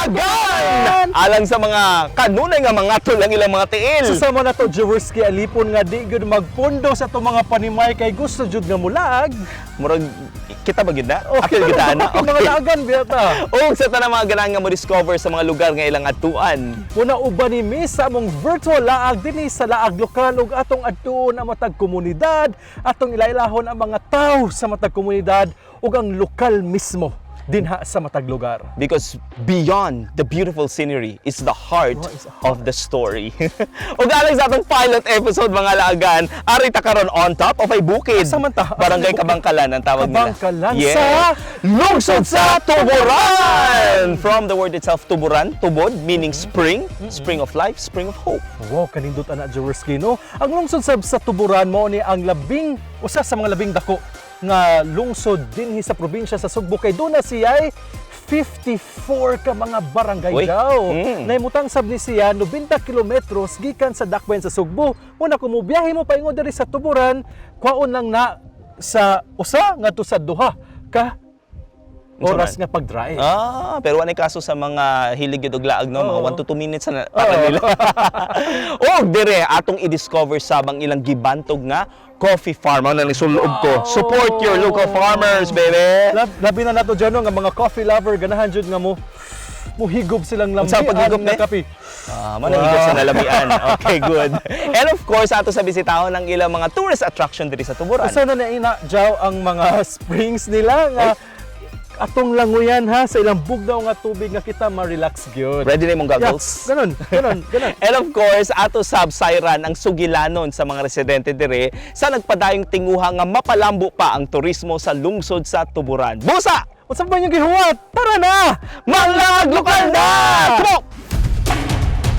Laagan! Alang sa mga kanunay nga mga tol ang ilang mga tiil. Susama na to, Jaworski, alipon nga di gud magpundo sa itong mga panimay kay gusto jud nga mulaag. Murag kita ba gid na? Akil kita na. Okay. Mga laagan biyata. O sa tanang mga ganahan nga mo discover sa mga lugar nga ilang atuan. Muna uban ni Miss sa among virtual laag dinhi sa laag lokal ug atong adtuon ang matag komunidad, atong ilailahon ang mga tawo sa matag komunidad ug ang lokal mismo dinha sa matag lugar. Because beyond the beautiful scenery is the heart of the story. O galing sa atong pilot episode mga laagan, ari ta karon on top of ay bukid. Samanta, Barangay Kabangkalan ang tawag nila. Kabangkalan sa lungsod sa Tuburan. From the word itself, Tuburan, tubod meaning spring, spring of life, spring of hope. Wow, kanindot ana Jaworski no. Ang lungsod sa Tuburan mo ni ang usa sa mga labing dako nga lungsod dinhi sa probinsya sa Sugbo kay duna siya 54 ka mga barangay daw. Naimutang sab ni siya 90 kilometros gikan sa dakbayan sa Sugbo. Muna kung mubiyahe mo paingon diri sa Tuburan, kwaon lang na sa usa ngadto sa duha ka oras nga pag-drive. Pero wala kaso sa mga hilig og laag no, mga 1 to 2 minutes na para nila. O dire atong i-discover sabang ilang gibantog nga coffee farm. Ano nang suloob ko? Support your local farmers, baby. Labi na nato dyan nga mga coffee lover ganahan jud nga mo muhigop silang Saan paghigop, nga kape. Manahigop sa nalamian. Okay, good. And of course, ato sa bisitahon ng ilang mga tourist attraction diri sa Tuburan. Asa na naina jaw ang mga springs nila nga atong languyan ha sa ilang bugnaw nga tubig nga kita ma-relax gyud. Ready na yung goggles? Yeah, ganon. And of course, ato sab-sayran ang sugilanon sa mga residente dire sa nagpadayong tinguha nga mapalambo pa ang turismo sa lungsod sa Tuburan. Busa! Unsa ba yung gihuwat? Tara na! Mga lokal na! Come on!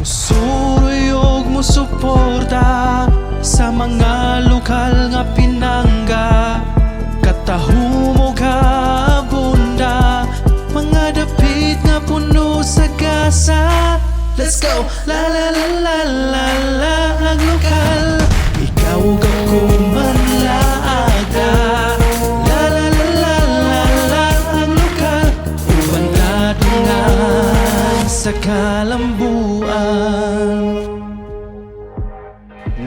Suruyog mo suporta sa mga lokal nga pinangga. Katahumog bunda, mga dapit nga puno sa gasa. Let's go! La la la la la la, ang lokal. Ikaw ako manlaaga. La la la la la la, ang lokal. Uban na dungan sa kalambuan.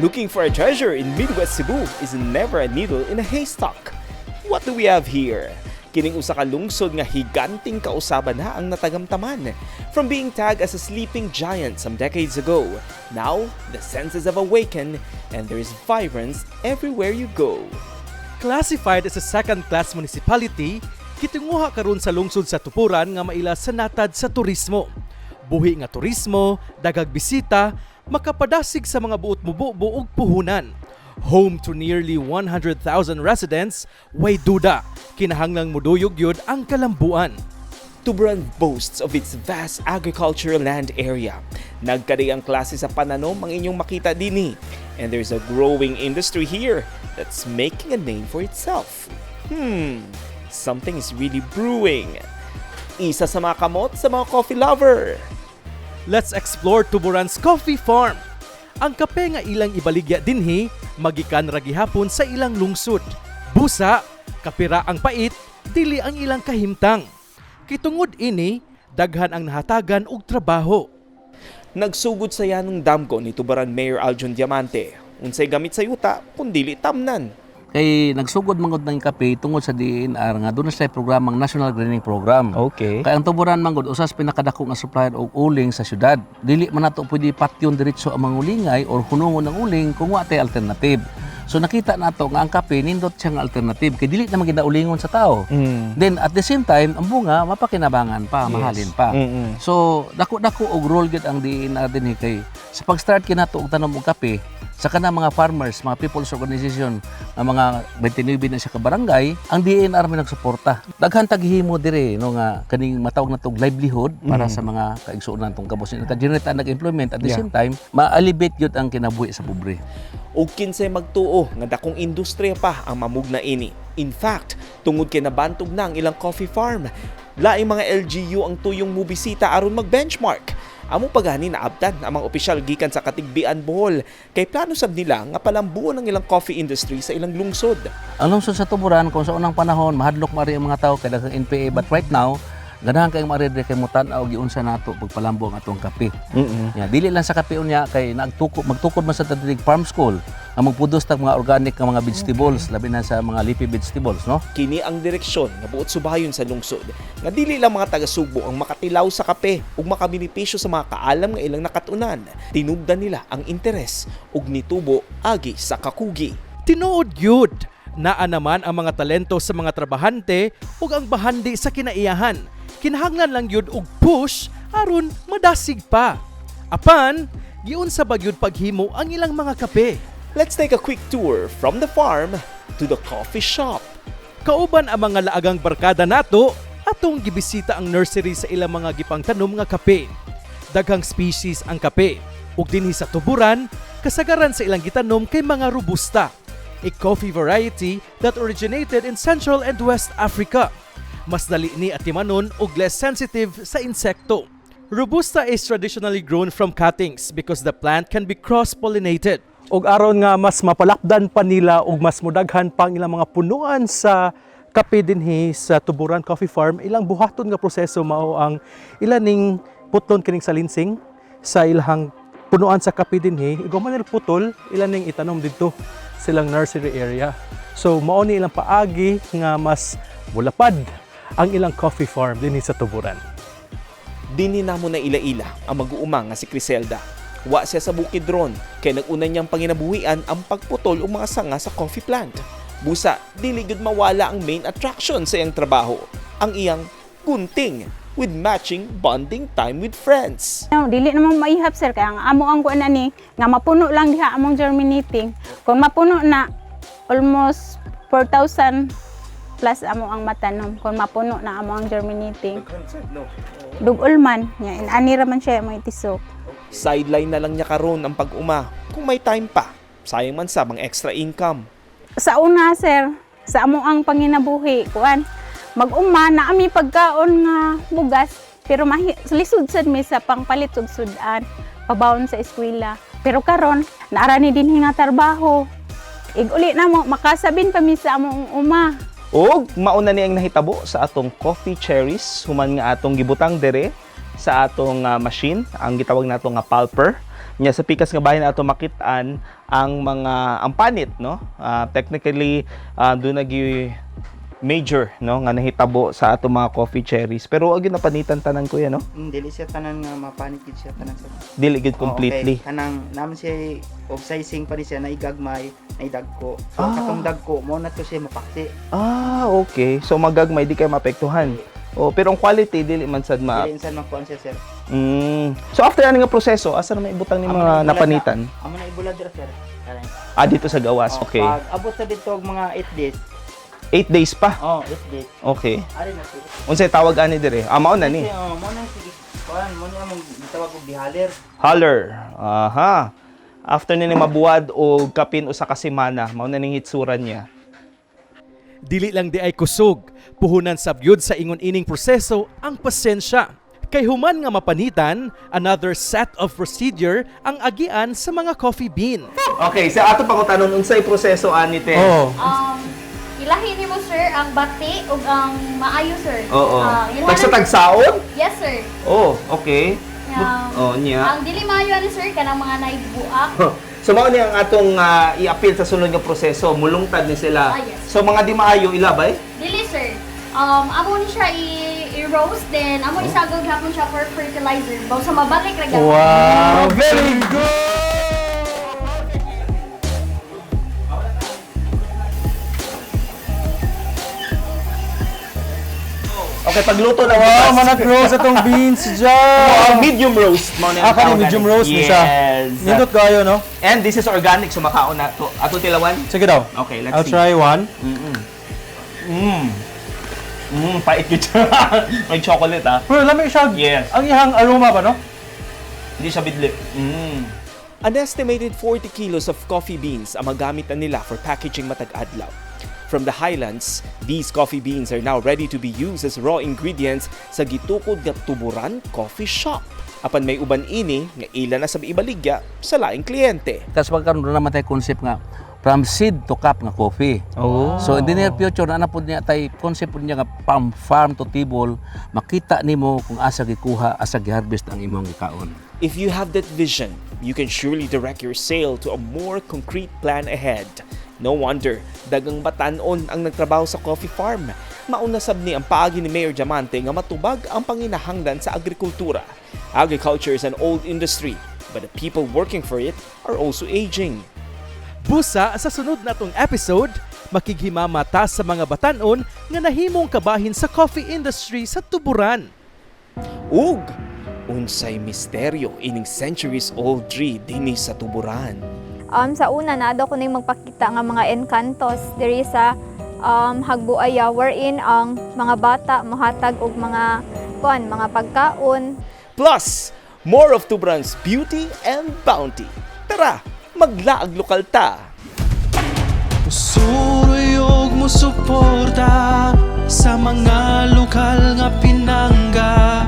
Looking for a treasure in Midwest Cebu is never a needle in a haystack. What do we have here? Kining usa ka lungsod nga higanting kausaban na ang natagamtaman. From being tagged as a sleeping giant some decades ago, now the senses have awakened and there is vibrance everywhere you go. Classified as a second-class municipality, kitunguha karon sa lungsod sa Tuburan nga maila sa natad sa turismo. Buhi nga turismo, dagag bisita, makapadasig sa mga buot mubo ug puhunan. Home to nearly 100,000 residents, way duda, kinahanglang muduyog yun ang kalambuan. Tuburan boasts of its vast agricultural land area. Nagkadayang klase sa pananom ang inyong makita dinhi. And there's a growing industry here that's making a name for itself. Something is really brewing. Isa sa mga kamot sa mga coffee lover. Let's explore Tuburan's Coffee Farm. Ang kape nga ilang ibaligya dinhi, magikan ra gihapon sa ilang lungsod. Busa, kapira ang pait, dili ang ilang kahimtang. Kitungod ini, daghan ang nahatagan og trabaho. Nagsugod sa yanong damgo ni Tuburan Mayor Aljon Diamante. Unsay gamit sa yuta, kundili tamnan. Kay nagsugod mangod ng kape tungod sa DNR nga doon sa programang National Greening Program. Okay. Kaya ang Tuburan manggod usas pinakadako nga supplier og uling sa syudad. Dili man nato pwede patyon diretso ang mga ulingay or hunungon ng uling kung wa tay alternative. So nakita nato nga ang kape nindot siya nga alternative kay dili na magindaulingon sa tao. Then at the same time ang bunga mapakinabangan pa, mahalin pa. So dako-dako og role gid ang DNR dinhi kay sa pag-start kinato og tanom og kape sa kanang mga farmers, mga people's organization, nga mga 29 na siya ka barangay, ang DNR may nagsuporta. Daghan taghimo dire no nga kaning matawag na tong livelihood para sa mga kaigsuonan tong kabusin. Ka-generate ang employment at the same time, ma-alleviate gyud ang kinabuhi sa pobre. Og kinsay magtuo nga dakong industriya pa ang mamugna ini. In fact, tungod kay nabantog na ang ilang coffee farm, laing mga LGU ang tuyong mubisita aron mag-benchmark. Among pagani naabtan ang mga opisyal gikan sa Katigbian, Bohol kay plano sab nila nga palambuon ang ilang coffee industry sa ilang lungsod. Ang lungsod sa Tuburan kung sa unang panahon mahadlok mari ang mga tao kay daghang NPA but right now ganahan kayong maridre kay mutan-aw giunsa nato pagpalambo ang atong kape. Ya, dili lang sa kape unya kay magtukod man sa tadrig farm school ang magpudos tag mga organic nga mga vegetables labi na sa mga leafy vegetables, no? Kini ang direksyon nga buot subayon sa lungsod nga dili lang mga taga-Subo ang makatilaw sa kape ug makabinipisyo sa mga kaalam nga ilang nakatunan. Tinubdan nila ang interes ug nitubo agi sa kakugi. Tinuod yun, naa naman ang mga talento sa mga trabahante ug ang bahandi sa kinaiyahan. Kinahanglan lang yun og push aron madasig pa. Apan, giun sa bagyod paghimo ang ilang mga kape. Let's take a quick tour from the farm to the coffee shop. Kauban ang mga laagang barkada nato, atong gibisita ang nursery sa ilang mga gipangtanom nga kape. Daghang species ang kape, ug dinhi sa tuburan, kasagaran sa ilang gitanom kay mga robusta, a coffee variety that originated in Central and West Africa. Mas dali ni atimanon ug less sensitive sa insekto. Robusta is traditionally grown from cuttings because the plant can be cross-pollinated. Og aron nga mas mapalakdan pa nila ug mas mudaghan pang ilang mga punuan sa kape dinhi sa Tuburan Coffee Farm, ilang buhaton nga proseso mao ang ilaning putlon kining salinsing sa ilang punuan sa kape dinhi. Ug man nila putol, ilaning itanom didto silang nursery area. So mao ni ilang paagi nga mas bulapad ang ilang coffee farm dinhi sa Tuburan. Dini namo na ila-ila ang mag-uumang nga si Criselda. Wa siya sa bukid ron kay nag-una niyang panginabuhian ang pagputol og mga sanga sa coffee plant. Busa, dili gud mawala ang main attraction sa iyang trabaho, ang iyang gunting with matching bonding time with friends. No, dili naman maihap sir kaya ang amo ang kuan ani nga mapuno lang diha among germinating. Kung mapuno na almost 4,000 plus amo ang matanom kung mapuno na amo ang germinating. Dugol man, nya ani ra man siya mo itisok. Sideline na lang niya karon ang pag-uma kung may time pa. Sayang man sa mga extra income. Sa una sir, sa amo ang panginabuhi kuan mag-uma na ami pagkaon nga bugas pero lisod sad mi sa pangpalit og sudan pabawon sa eskwela. Pero karon naara ni dinhi nga trabaho. Ig-uli na mo makasabin pa mi sa among uma. Og mauna ni ang nahitabo sa atong coffee cherries human nga atong gibutang dere sa atong machine, ang gitawag nato nga pulper. Nya sa pikas nga bahin ato makitaan ang mga ang panit, no? Technically do nagi major, no, nga nahitabo sa atong mga coffee cherries. Pero agi napanitan tanan ko yan, no? Dili siya tanan nga mapanit gid siya tanan sa. Dili gid completely. Okay. Kanang naman siya og sizing pa rin siya na igagmay, na idagko. So katong dagko mo na to siya mapaksi. Okay. So magagmay di kay maapektuhan. Oh, pero ang quality dili man sad ma. Dili insan makuan siya sir. So after ani nga proseso, asa na maibutang ni mga napanitan? Amo na ibulad dira sir. Dito sa gawas. Okay. Pag abot sa dito og mga 8 days. 8 days pa. 8 days. Okay. Ari na siya. Unsay tawag ani dire? Mao na ni. Mo na sige. Kuan mo na mong gitawag og dihaler. Holler. Aha. After nini mabuwad og kapin usa ka semana, mao na ning hitsuran niya. Dili lang di ay kusog, puhunan sabyod sa ingon ining proseso ang pasensya. Kay human nga mapanitan, another set of procedure ang agian sa mga coffee bean. Okay, sa ato pangutanon unsay proseso ani te? Ilahi ni mo sir ang bati ug ang maayo sir. Oo. Ilhanan- Tagsa-tagsaon? Yes sir. Oh, okay. Niya. Ang dili maayo ani sir kanang mga naibuak. So mao ni ang atong i-appeal sa sunod nga proseso, mulungtad ni sila. Yes. So mga di maayo ilabay? Dili sir. Amo ni siya i-roast then amo isagog hapon siya for fertilizer. Baw sa mabalik ra gyapon. Wow, very good! Okay, pagluto na Wow, manag roast atong beans dyan! medium roast mo na. Kani medium roast ni siya. Yes. Nindot kayo, no? And this is organic, so makaon na to. Ato tilawan. Sige daw. Okay, let's I'll see. try one. Pait yun siya. May chocolate, Pero lamig siya. Yes. Ang ihang aroma ba, no? Hindi siya bidlip. An estimated 40 kilos of coffee beans ang magamit na nila for packaging matag adlaw. From the highlands, these coffee beans are now ready to be used as raw ingredients sa gitukod nga Tuburan Coffee Shop. Apan may uban ini nga ila na sa ibaligya sa laing kliyente. Tapos pagkaroon na naman tayo concept nga, from seed to cup nga coffee. Oh. So in the near future na po niya tay concept po niya nga farm to table, makita nimo kung asa gikuha, asa giharvest ang imong gikaon. If you have that vision, you can surely direct your sail to a more concrete plan ahead. No wonder, dagang batanon ang nagtrabaho sa coffee farm. Maunasab ni ang paagi ni Mayor Diamante nga matubag ang panginahanglan sa agrikultura. Agriculture is an old industry, but the people working for it are also aging. Busa sa sunod natong episode, makighimamata sa mga batanon nga nahimong kabahin sa coffee industry sa Tuburan. Ug, unsay misteryo ining centuries-old tree dinhi sa Tuburan. Sa una na ko ning magpakita nga mga encantos diri sa Hagbuaya wherein ang mga bata mohatag og mga pagkaon. Plus, more of Tuburan's beauty and bounty. Tara, maglaag lokal ta! Suruyog mo suporta sa mga lokal nga pinangga.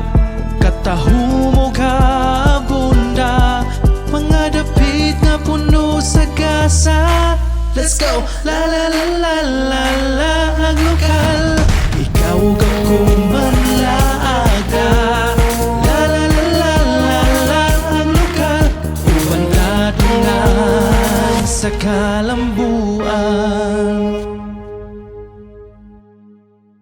Katahumo ka bunda, mga dapit nga puno sa gasa. Let's go! La la la la la la ang lokal. Ikaw ako manlaaga. La la la la la la ang lokal. Uban ka tungan sa kalambuan.